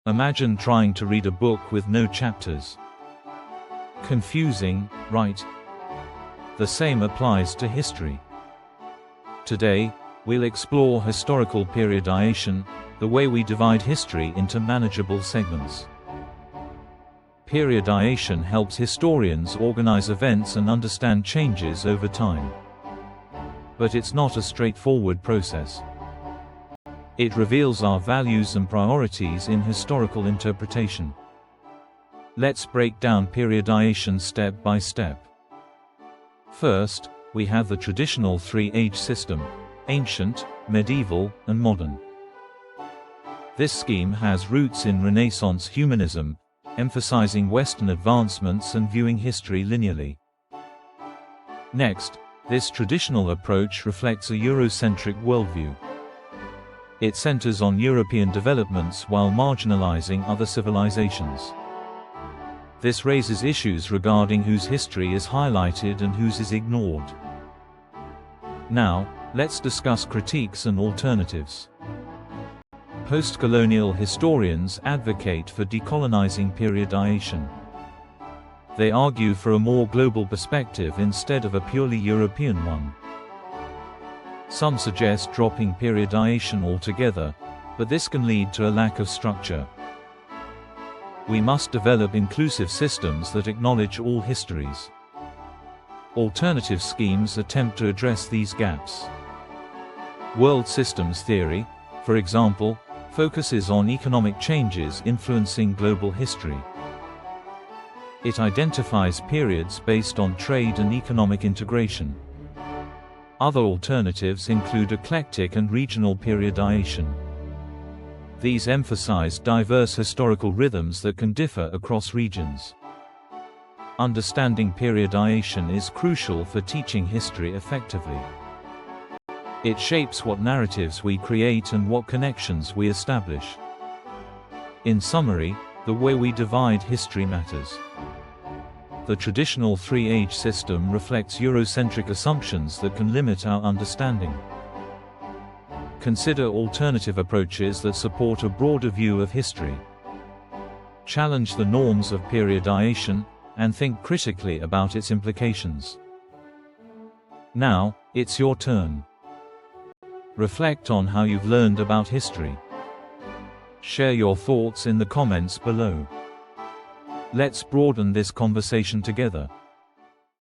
Imagine trying to read a book with no chapters. Confusing, right? The same applies to history. Today, we'll explore historical periodization, the way we divide history into manageable segments. Periodization helps historians organize events and understand changes over time. But it's not a straightforward process. It reveals our values and priorities in historical interpretation. Let's break down periodization step by step. First, we have the traditional three-age system: ancient, medieval, and modern. This scheme has roots in Renaissance humanism, emphasizing Western advancements and viewing history linearly. Next, this traditional approach reflects a Eurocentric worldview. It centers on European developments while marginalizing other civilizations. This raises issues regarding whose history is highlighted and whose is ignored. Now, let's discuss critiques and alternatives. Post-colonial historians advocate for decolonizing periodization. They argue for a more global perspective instead of a purely European one. Some suggest dropping periodization altogether, but this can lead to a lack of structure. We must develop inclusive systems that acknowledge all histories. Alternative schemes attempt to address these gaps. World systems theory, for example, focuses on economic changes influencing global history. It identifies periods based on trade and economic integration. Other alternatives include eclectic and regional periodization. These emphasize diverse historical rhythms that can differ across regions. Understanding periodization is crucial for teaching history effectively. It shapes what narratives we create and what connections we establish. In summary, the way we divide history matters. The traditional three-age system reflects Eurocentric assumptions that can limit our understanding. Consider alternative approaches that support a broader view of history. Challenge the norms of periodization, and think critically about its implications. Now, it's your turn. Reflect on how you've learned about history. Share your thoughts in the comments below. Let's broaden this conversation together.